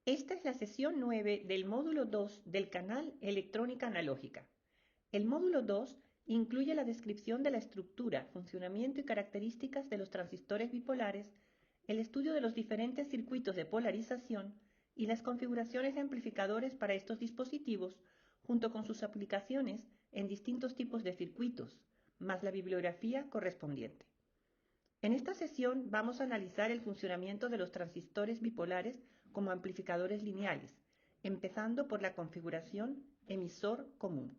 Esta es la sesión 9 del módulo 2 del canal Electrónica Analógica. El módulo 2 incluye la descripción de la estructura, funcionamiento y características de los transistores bipolares, el estudio de los diferentes circuitos de polarización y las configuraciones de amplificadores para estos dispositivos, junto con sus aplicaciones en distintos tipos de circuitos, más la bibliografía correspondiente. En esta sesión vamos a analizar el funcionamiento de los transistores bipolares como amplificadores lineales, empezando por la configuración emisor común.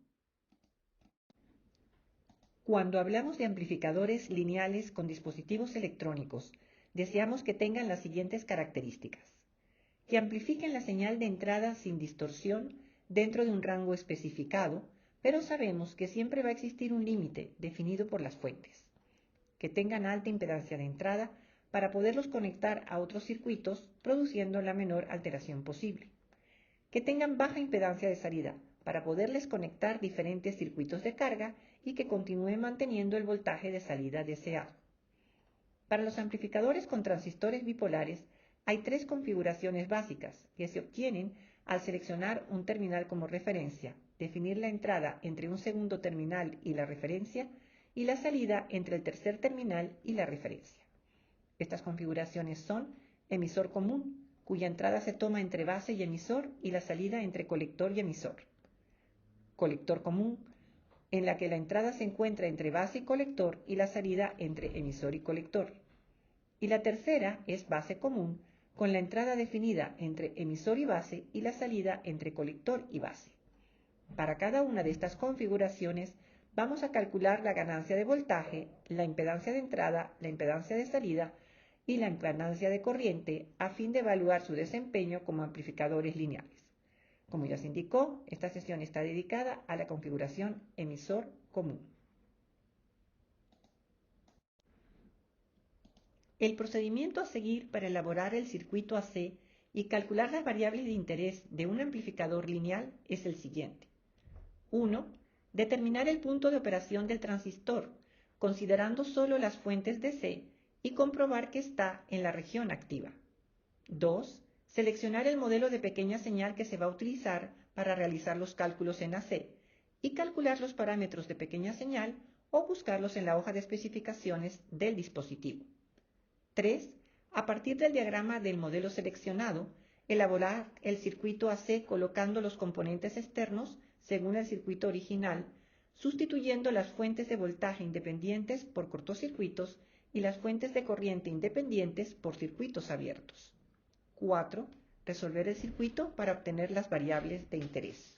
Cuando hablamos de amplificadores lineales con dispositivos electrónicos, deseamos que tengan las siguientes características: que amplifiquen la señal de entrada sin distorsión dentro de un rango especificado, pero sabemos que siempre va a existir un límite definido por las fuentes; que tengan alta impedancia de entrada para poderlos conectar a otros circuitos produciendo la menor alteración posible; que tengan baja impedancia de salida para poderles conectar diferentes circuitos de carga y que continúen manteniendo el voltaje de salida deseado. Para los amplificadores con transistores bipolares hay tres configuraciones básicas que se obtienen al seleccionar un terminal como referencia, definir la entrada entre un segundo terminal y la referencia y la salida entre el tercer terminal y la referencia. Estas configuraciones son emisor común, cuya entrada se toma entre base y emisor y la salida entre colector y emisor; colector común, en la que la entrada se encuentra entre base y colector y la salida entre emisor y colector; y la tercera es base común, con la entrada definida entre emisor y base y la salida entre colector y base. Para cada una de estas configuraciones vamos a calcular la ganancia de voltaje, la impedancia de entrada, la impedancia de salida y la impedancia de corriente a fin de evaluar su desempeño como amplificadores lineales. Como ya se indicó, esta sesión está dedicada a la configuración emisor común. El procedimiento a seguir para elaborar el circuito AC y calcular las variables de interés de un amplificador lineal es el siguiente. 1. Determinar el punto de operación del transistor, considerando solo las fuentes DC y comprobar que está en la región activa. 2. Seleccionar el modelo de pequeña señal que se va a utilizar para realizar los cálculos en AC y calcular los parámetros de pequeña señal o buscarlos en la hoja de especificaciones del dispositivo. 3. A partir del diagrama del modelo seleccionado, elaborar el circuito AC colocando los componentes externos según el circuito original, sustituyendo las fuentes de voltaje independientes por cortocircuitos y las fuentes de corriente independientes por circuitos abiertos. 4. Resolver el circuito para obtener las variables de interés.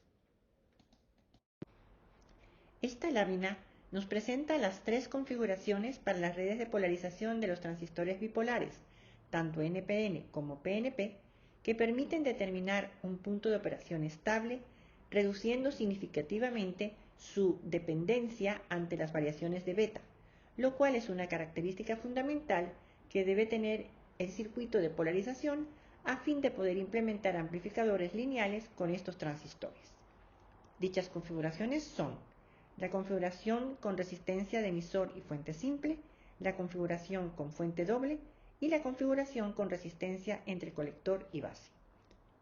Esta lámina nos presenta las tres configuraciones para las redes de polarización de los transistores bipolares, tanto NPN como PNP, que permiten determinar un punto de operación estable, reduciendo significativamente su dependencia ante las variaciones de beta, lo cual es una característica fundamental que debe tener el circuito de polarización a fin de poder implementar amplificadores lineales con estos transistores. Dichas configuraciones son la configuración con resistencia de emisor y fuente simple, la configuración con fuente doble y la configuración con resistencia entre colector y base.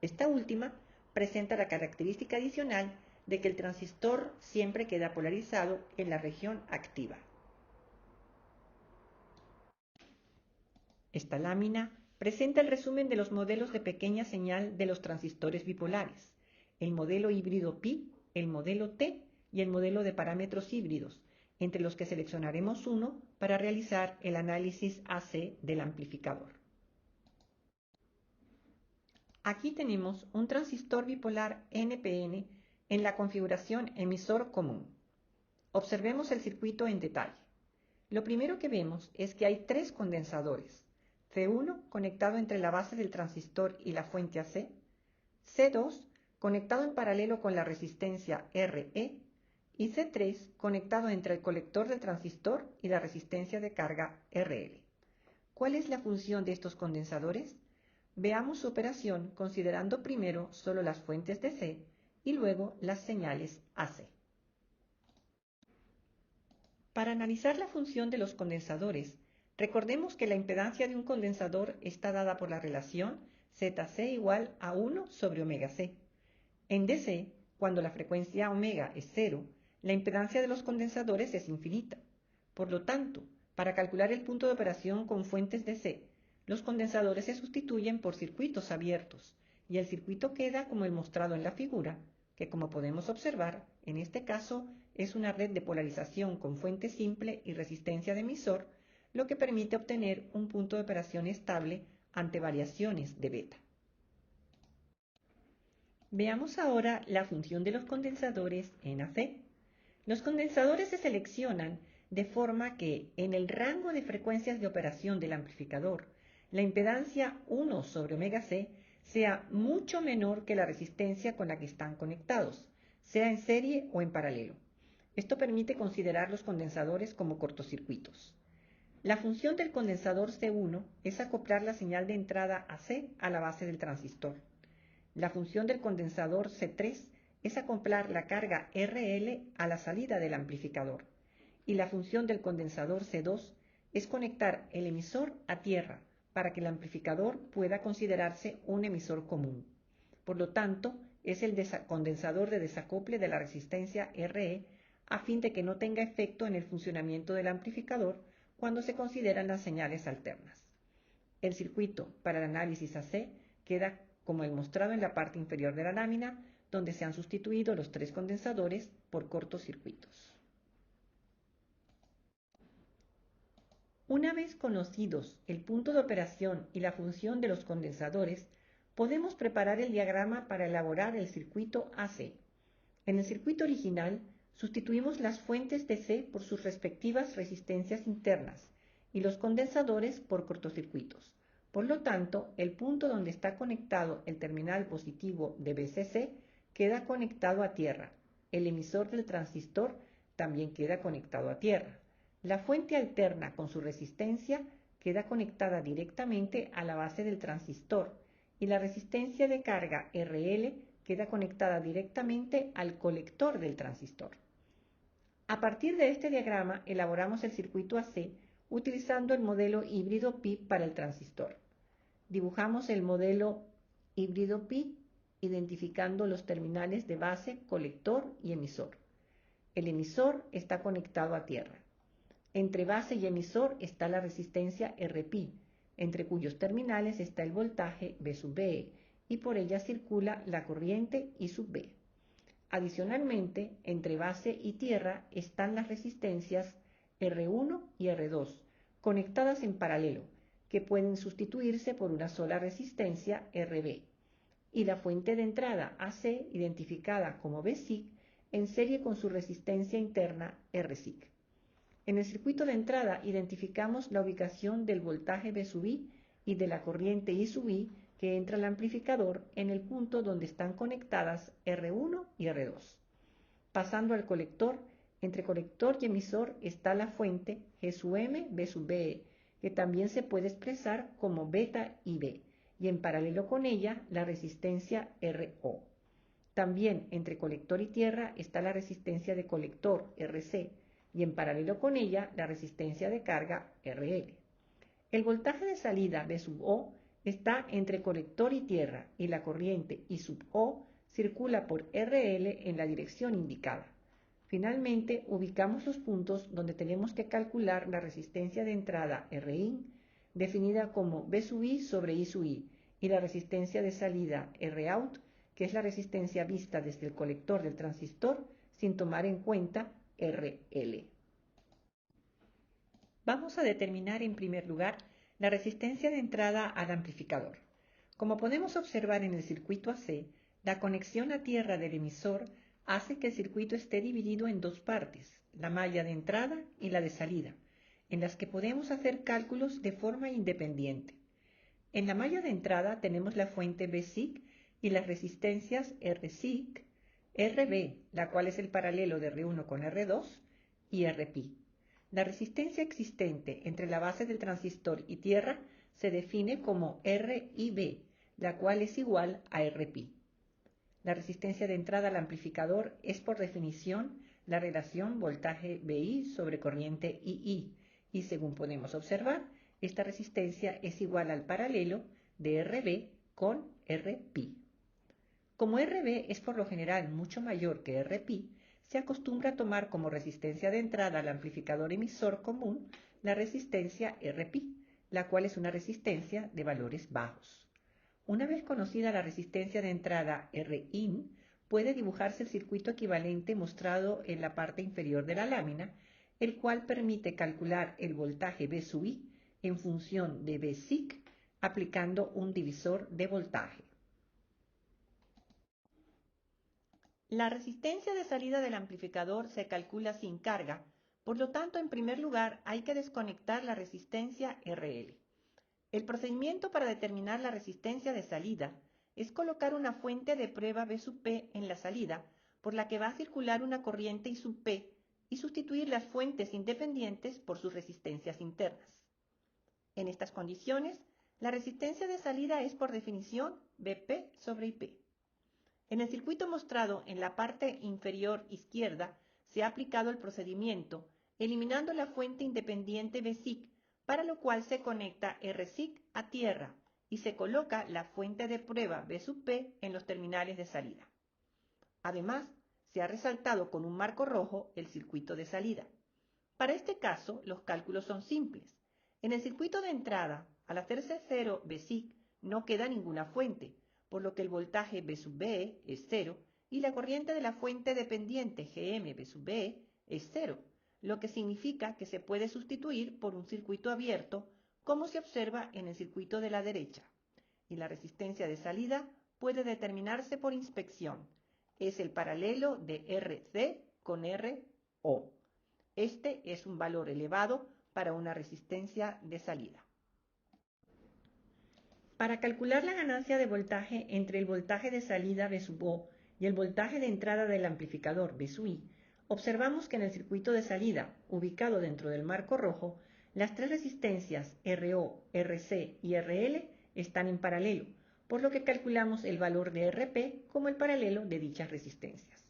Esta última presenta la característica adicional de que el transistor siempre queda polarizado en la región activa. Esta lámina presenta el resumen de los modelos de pequeña señal de los transistores bipolares, el modelo híbrido pi, el modelo T y el modelo de parámetros híbridos, entre los que seleccionaremos uno para realizar el análisis AC del amplificador. Aquí tenemos un transistor bipolar NPN en la configuración emisor común. Observemos el circuito en detalle. Lo primero que vemos es que hay tres condensadores: C1 conectado entre la base del transistor y la fuente AC, C2 conectado en paralelo con la resistencia RE y C3 conectado entre el colector del transistor y la resistencia de carga RL. ¿Cuál es la función de estos condensadores? Veamos su operación considerando primero solo las fuentes DC y luego las señales AC. Para analizar la función de los condensadores, recordemos que la impedancia de un condensador está dada por la relación ZC igual a 1 sobre omega C. En DC, cuando la frecuencia omega es 0, la impedancia de los condensadores es infinita. Por lo tanto, para calcular el punto de operación con fuentes DC, los condensadores se sustituyen por circuitos abiertos y el circuito queda como el mostrado en la figura, que como podemos observar, en este caso es una red de polarización con fuente simple y resistencia de emisor, lo que permite obtener un punto de operación estable ante variaciones de beta. Veamos ahora la función de los condensadores en AC. Los condensadores se seleccionan de forma que en el rango de frecuencias de operación del amplificador, la impedancia 1 sobre omega C sea mucho menor que la resistencia con la que están conectados, sea en serie o en paralelo. Esto permite considerar los condensadores como cortocircuitos. La función del condensador C1 es acoplar la señal de entrada AC a la base del transistor. La función del condensador C3 es acoplar la carga RL a la salida del amplificador. Y la función del condensador C2 es conectar el emisor a tierra para que el amplificador pueda considerarse un emisor común. Por lo tanto, es el condensador de desacople de la resistencia RE a fin de que no tenga efecto en el funcionamiento del amplificador cuando se consideran las señales alternas. El circuito para el análisis AC queda como el mostrado en la parte inferior de la lámina, donde se han sustituido los tres condensadores por cortocircuitos. Una vez conocidos el punto de operación y la función de los condensadores, podemos preparar el diagrama para elaborar el circuito AC. En el circuito original, sustituimos las fuentes DC por sus respectivas resistencias internas y los condensadores por cortocircuitos. Por lo tanto, el punto donde está conectado el terminal positivo de BCC queda conectado a tierra. El emisor del transistor también queda conectado a tierra. La fuente alterna con su resistencia queda conectada directamente a la base del transistor y la resistencia de carga RL queda conectada directamente al colector del transistor. A partir de este diagrama elaboramos el circuito AC utilizando el modelo híbrido pi para el transistor. Dibujamos el modelo híbrido pi identificando los terminales de base, colector y emisor. El emisor está conectado a tierra. Entre base y emisor está la resistencia Rpi, entre cuyos terminales está el voltaje V sub B y por ella circula la corriente I sub B. Adicionalmente, entre base y tierra están las resistencias R1 y R2, conectadas en paralelo, que pueden sustituirse por una sola resistencia RB, y la fuente de entrada AC, identificada como VSIC, en serie con su resistencia interna RSIC. En el circuito de entrada identificamos la ubicación del voltaje V sub I y de la corriente I sub I que entra al amplificador en el punto donde están conectadas R1 y R2. Pasando al colector, entre colector y emisor está la fuente G sub M V sub BE, que también se puede expresar como beta IB, y en paralelo con ella la resistencia RO. También entre colector y tierra está la resistencia de colector RC, y en paralelo con ella la resistencia de carga RL. El voltaje de salida V sub O está entre colector y tierra y la corriente I sub O circula por RL en la dirección indicada. Finalmente, ubicamos los puntos donde tenemos que calcular la resistencia de entrada Rin, definida como V sub I sobre I sub I, y la resistencia de salida Rout, que es la resistencia vista desde el colector del transistor sin tomar en cuenta RL. Vamos a determinar en primer lugar la resistencia de entrada al amplificador. Como podemos observar en el circuito AC, la conexión a tierra del emisor hace que el circuito esté dividido en dos partes, la malla de entrada y la de salida, en las que podemos hacer cálculos de forma independiente. En la malla de entrada tenemos la fuente VSIC y las resistencias RSIC, RB, la cual es el paralelo de R1 con R2, y RPi. La resistencia existente entre la base del transistor y tierra se define como RIB, la cual es igual a Rpi. La resistencia de entrada al amplificador es por definición la relación voltaje VI sobre corriente II, y según podemos observar, esta resistencia es igual al paralelo de RB con Rπ. Como Rb es por lo general mucho mayor que Rπ, se acostumbra a tomar como resistencia de entrada al amplificador emisor común la resistencia Rπ, la cual es una resistencia de valores bajos. Una vez conocida la resistencia de entrada Rin, puede dibujarse el circuito equivalente mostrado en la parte inferior de la lámina, el cual permite calcular el voltaje V sub I en función de Vsic aplicando un divisor de voltaje. La resistencia de salida del amplificador se calcula sin carga, por lo tanto, en primer lugar, hay que desconectar la resistencia RL. El procedimiento para determinar la resistencia de salida es colocar una fuente de prueba V sub P en la salida, por la que va a circular una corriente I sub P, y sustituir las fuentes independientes por sus resistencias internas. En estas condiciones, la resistencia de salida es por definición Vp sobre Ip. En el circuito mostrado en la parte inferior izquierda se ha aplicado el procedimiento, eliminando la fuente independiente Vsic, para lo cual se conecta Rsic a tierra y se coloca la fuente de prueba V sub P en los terminales de salida. Además, se ha resaltado con un marco rojo el circuito de salida. Para este caso, los cálculos son simples. En el circuito de entrada, al hacerse cero Vsic, no queda ninguna fuente, por lo que el voltaje V sub B es cero y la corriente de la fuente dependiente Gm V sub B es cero, lo que significa que se puede sustituir por un circuito abierto, como se observa en el circuito de la derecha. Y la resistencia de salida puede determinarse por inspección. Es el paralelo de Rc con Ro. Este es un valor elevado para una resistencia de salida. Para calcular la ganancia de voltaje entre el voltaje de salida V sub O y el voltaje de entrada del amplificador V sub I, observamos que en el circuito de salida, ubicado dentro del marco rojo, las tres resistencias RO, RC y RL están en paralelo, por lo que calculamos el valor de Rp como el paralelo de dichas resistencias.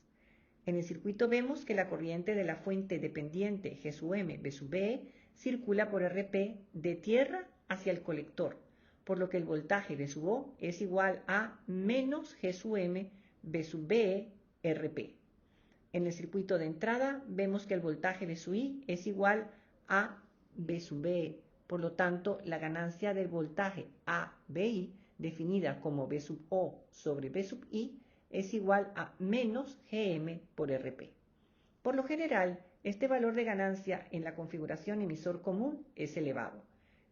En el circuito vemos que la corriente de la fuente dependiente G sub M V sub E circula por Rp de tierra hacia el colector, por lo que el voltaje V sub O es igual a menos G sub M V sub BE Rp. En el circuito de entrada vemos que el voltaje V sub I es igual a V sub BE, por lo tanto la ganancia del voltaje AVI, definida como V sub O sobre V sub I, es igual a menos Gm por Rp. Por lo general, este valor de ganancia en la configuración emisor común es elevado.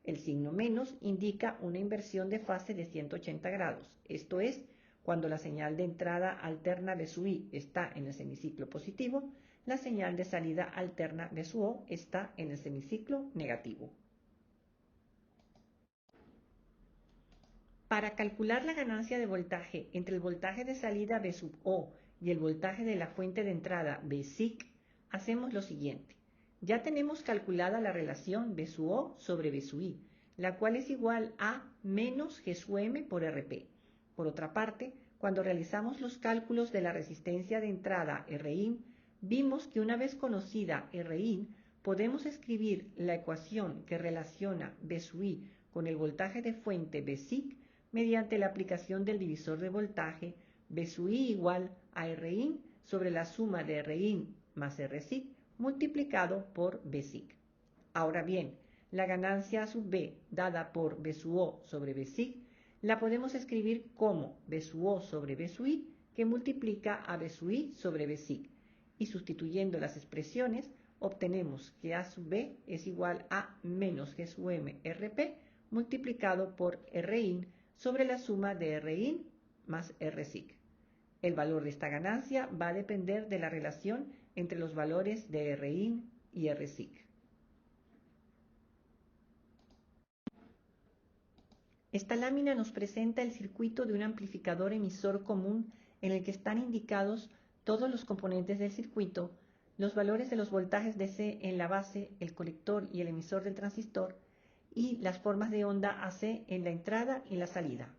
El signo menos indica una inversión de fase de 180 grados, esto es, cuando la señal de entrada alterna V sub I está en el semiciclo positivo, la señal de salida alterna V sub O está en el semiciclo negativo. Para calcular la ganancia de voltaje entre el voltaje de salida V sub O y el voltaje de la fuente de entrada Vsic, hacemos lo siguiente. Ya tenemos calculada la relación V sub O sobre V sub I, la cual es igual a menos G sub M por Rp. Por otra parte, cuando realizamos los cálculos de la resistencia de entrada Rin, vimos que una vez conocida Rin, podemos escribir la ecuación que relaciona V sub I con el voltaje de fuente Vsic mediante la aplicación del divisor de voltaje V sub I igual a Rin sobre la suma de Rin más Rsic multiplicado por Vsic. Ahora bien, la ganancia sub B dada por V sub O sobre Vsic la podemos escribir como V sub O sobre V sub I que multiplica a V sub I sobre Vsic, y sustituyendo las expresiones obtenemos que A sub B es igual a menos G sub M Rp multiplicado por Rin sobre la suma de Rin más Rsic. El valor de esta ganancia va a depender de la relación entre los valores de Rin y Rsic. Esta lámina nos presenta el circuito de un amplificador emisor común en el que están indicados todos los componentes del circuito, los valores de los voltajes DC en la base, el colector y el emisor del transistor, y las formas de onda AC en la entrada y la salida.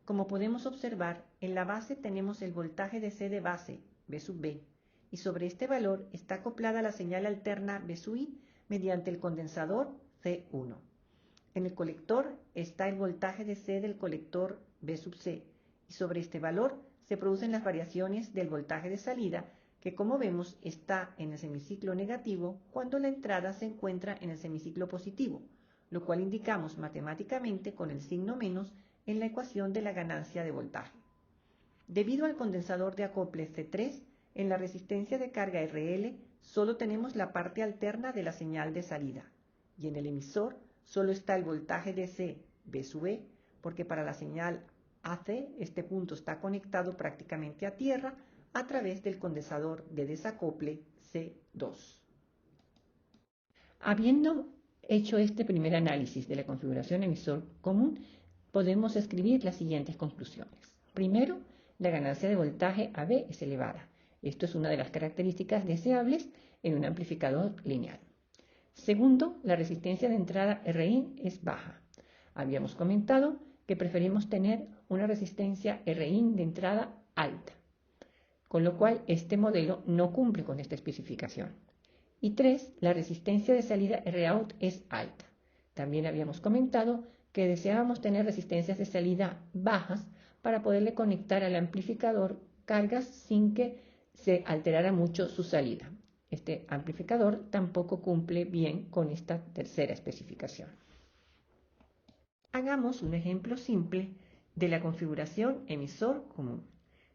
Como podemos observar, en la base tenemos el voltaje DC de base, V sub B, y sobre este valor está acoplada la señal alterna V sub I mediante el condensador C1. En el colector está el voltaje DC del colector B sub C, y sobre este valor se producen las variaciones del voltaje de salida, que como vemos está en el semiciclo negativo cuando la entrada se encuentra en el semiciclo positivo, lo cual indicamos matemáticamente con el signo menos en la ecuación de la ganancia de voltaje. Debido al condensador de acople C3, en la resistencia de carga RL solo tenemos la parte alterna de la señal de salida, y en el emisor solo está el voltaje DC B sub E, porque para la señal AC este punto está conectado prácticamente a tierra a través del condensador de desacople C2. Habiendo hecho este primer análisis de la configuración emisor común, podemos escribir las siguientes conclusiones. Primero, la ganancia de voltaje AB es elevada. Esto es una de las características deseables en un amplificador lineal. Segundo, la resistencia de entrada Rin es baja. Habíamos comentado que preferimos tener una resistencia Rin de entrada alta, con lo cual este modelo no cumple con esta especificación. Y 3, la resistencia de salida Rout es alta. También habíamos comentado que deseábamos tener resistencias de salida bajas para poderle conectar al amplificador cargas sin que se alterara mucho su salida. Este amplificador tampoco cumple bien con esta tercera especificación. Hagamos un ejemplo simple de la configuración emisor común.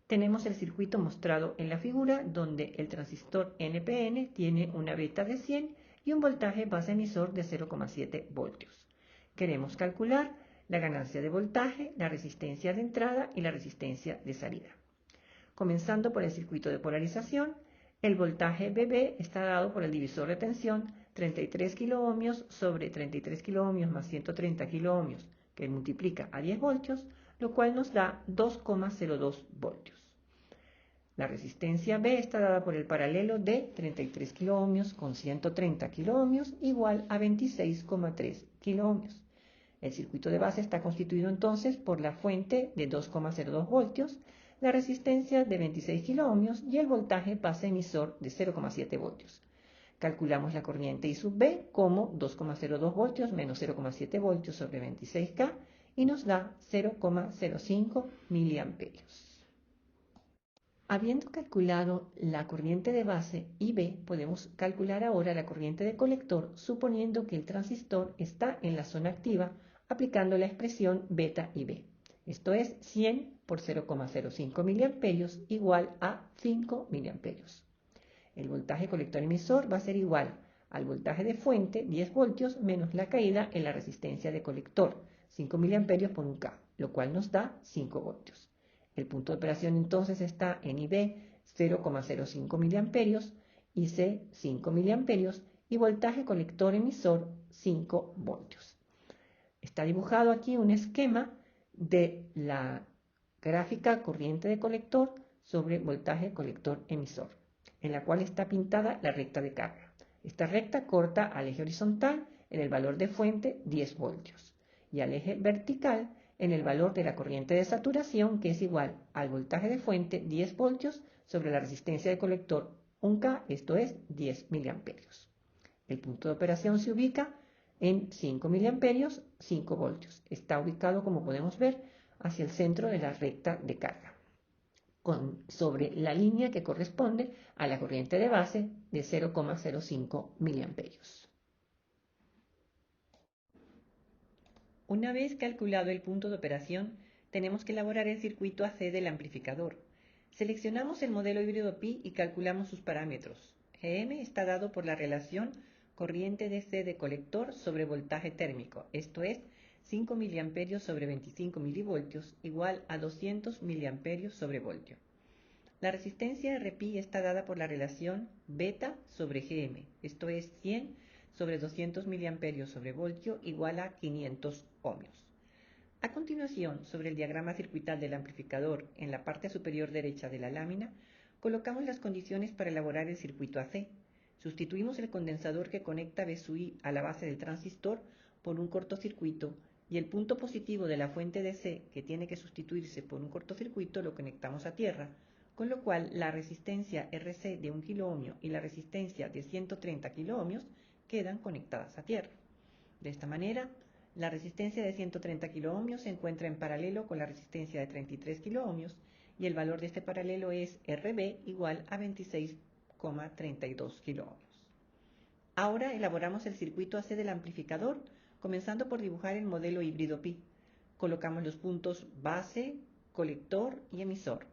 Tenemos el circuito mostrado en la figura donde el transistor NPN tiene una beta de 100 y un voltaje base emisor de 0,7 voltios. Queremos calcular la ganancia de voltaje, la resistencia de entrada y la resistencia de salida. Comenzando por el circuito de polarización, el voltaje BB está dado por el divisor de tensión 33 kΩ sobre 33 kΩ más 130 kΩ, que multiplica a 10 voltios, lo cual nos da 2,02 voltios. La resistencia B está dada por el paralelo de 33 kΩ con 130 kΩ igual a 26,3 kΩ. El circuito de base está constituido entonces por la fuente de 2,02 voltios, la resistencia de 26 kΩ y el voltaje base emisor de 0,7 voltios. Calculamos la corriente I sub B como 2,02 voltios menos 0,7 voltios sobre 26K y nos da 0,05 miliamperios. Habiendo calculado la corriente de base IB, podemos calcular ahora la corriente de colector suponiendo que el transistor está en la zona activa aplicando la expresión beta IB. Esto es 100 por 0,05 miliamperios igual a 5 miliamperios. El voltaje colector emisor va a ser igual al voltaje de fuente, 10 voltios, menos la caída en la resistencia de colector, 5 miliamperios por 1K, lo cual nos da 5 voltios. El punto de operación entonces está en IB 0,05 miliamperios, IC 5 miliamperios y voltaje colector emisor 5 voltios. Está dibujado aquí un esquema de la gráfica corriente de colector sobre voltaje colector emisor, en la cual está pintada la recta de carga. Esta recta corta al eje horizontal en el valor de fuente 10 voltios y al eje vertical en el valor de la corriente de saturación, que es igual al voltaje de fuente 10 voltios sobre la resistencia de colector 1K, esto es 10 miliamperios. El punto de operación se ubica en 5 miliamperios, 5 voltios. Está ubicado, como podemos ver, hacia el centro de la recta de carga, sobre la línea que corresponde a la corriente de base de 0,05 miliamperios. Una vez calculado el punto de operación, tenemos que elaborar el circuito AC del amplificador. Seleccionamos el modelo híbrido pi y calculamos sus parámetros. Gm está dado por la relación corriente DC de colector sobre voltaje térmico, esto es 5 mA sobre 25 milivoltios igual a 200 mA sobre voltio. La resistencia Rpi está dada por la relación beta sobre Gm, esto es 100 sobre 200 mA sobre voltio igual a 500 ohmios. A continuación, sobre el diagrama circuital del amplificador en la parte superior derecha de la lámina, colocamos las condiciones para elaborar el circuito AC. Sustituimos el condensador que conecta B sub I a la base del transistor por un cortocircuito y el punto positivo de la fuente DC, que tiene que sustituirse por un cortocircuito, lo conectamos a tierra, con lo cual la resistencia RC de 1 kΩ y la resistencia de 130 kΩ quedan conectadas a tierra. De esta manera, La resistencia de 130 kiloohmios se encuentra en paralelo con la resistencia de 33 kiloohmios y el valor de este paralelo es RB igual a 26,32 kiloohmios. Ahora elaboramos el circuito AC del amplificador, comenzando por dibujar el modelo híbrido pi. Colocamos los puntos base, colector y emisor.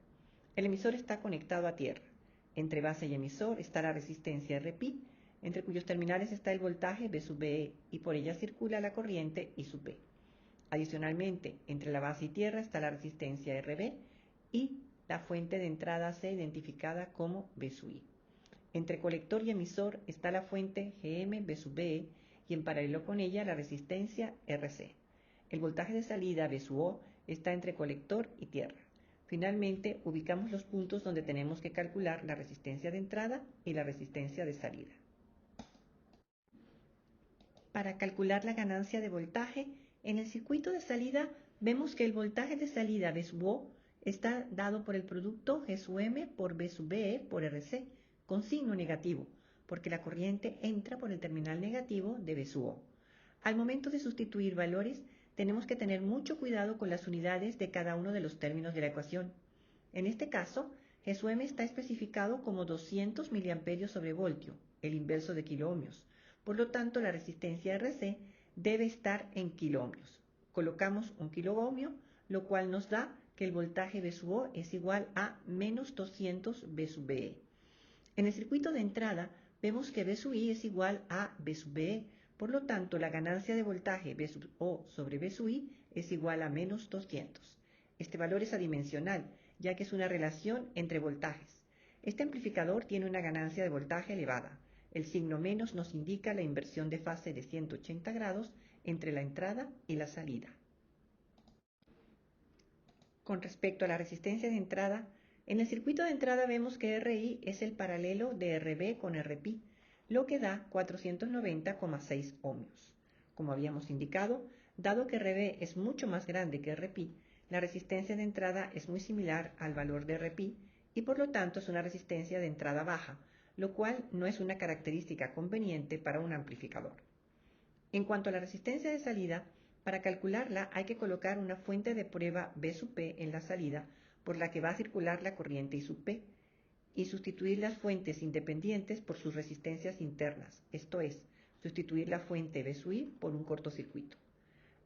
El emisor está conectado a tierra. Entre base y emisor está la resistencia Rpi, entre cuyos terminales está el voltaje V sub E y por ella circula la corriente I sub P. Adicionalmente, entre la base y tierra está la resistencia Rb y la fuente de entrada C identificada como V sub I. Entre colector y emisor está la fuente Gm V sub E y en paralelo con ella la resistencia Rc. El voltaje de salida V sub O está entre colector y tierra. Finalmente, ubicamos los puntos donde tenemos que calcular la resistencia de entrada y la resistencia de salida. Para calcular la ganancia de voltaje, en el circuito de salida vemos que el voltaje de salida V sub O está dado por el producto G sub M por V sub E por RC, con signo negativo, porque la corriente entra por el terminal negativo de V sub O. Al momento de sustituir valores, tenemos que tener mucho cuidado con las unidades de cada uno de los términos de la ecuación. En este caso, G sub M está especificado como 200 miliamperios sobre voltio, el inverso de kiloohmios. Por lo tanto, la resistencia RC debe estar en kiloohmios. Colocamos un kiloohmio, lo cual nos da que el voltaje V sub O es igual a menos 200 V sub E. En el circuito de entrada, vemos que V sub I es igual a V sub E. Por lo tanto, la ganancia de voltaje V sub O sobre V sub I es igual a menos 200. Este valor es adimensional, ya que es una relación entre voltajes. Este amplificador tiene una ganancia de voltaje elevada. El signo menos nos indica la inversión de fase de 180 grados entre la entrada y la salida. Con respecto a la resistencia de entrada, en el circuito de entrada vemos que RI es el paralelo de RB con RPi, lo que da 490,6 ohmios. Como habíamos indicado, dado que RB es mucho más grande que RPi, la resistencia de entrada es muy similar al valor de RPi y por lo tanto es una resistencia de entrada baja, lo cual no es una característica conveniente para un amplificador. En cuanto a la resistencia de salida, para calcularla hay que colocar una fuente de prueba V sub P en la salida por la que va a circular la corriente I sub P y sustituir las fuentes independientes por sus resistencias internas, esto es, sustituir la fuente V sub I por un cortocircuito.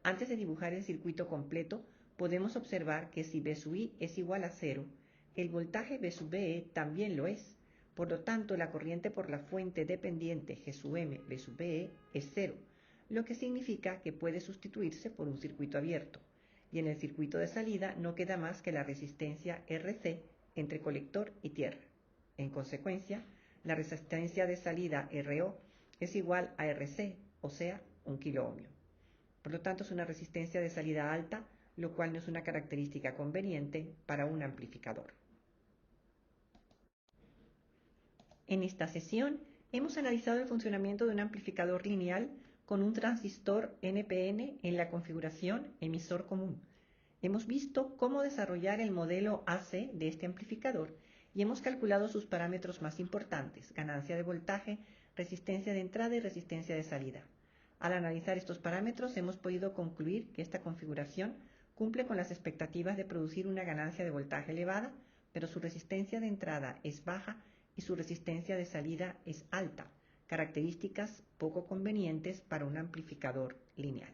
Antes de dibujar el circuito completo, podemos observar que si V sub I es igual a 0, el voltaje V sub E también lo es. Por lo tanto, la corriente por la fuente dependiente G sub M V sub E es 0, lo que significa que puede sustituirse por un circuito abierto. Y en el circuito de salida no queda más que la resistencia RC entre colector y tierra. En consecuencia, la resistencia de salida RO es igual a RC, o sea, 1 kiloohmio. Por lo tanto, es una resistencia de salida alta, lo cual no es una característica conveniente para un amplificador. En esta sesión hemos analizado el funcionamiento de un amplificador lineal con un transistor NPN en la configuración emisor común. Hemos visto cómo desarrollar el modelo AC de este amplificador y hemos calculado sus parámetros más importantes: ganancia de voltaje, resistencia de entrada y resistencia de salida. Al analizar estos parámetros hemos podido concluir que esta configuración cumple con las expectativas de producir una ganancia de voltaje elevada, pero su resistencia de entrada es baja y su resistencia de salida es alta, características poco convenientes para un amplificador lineal.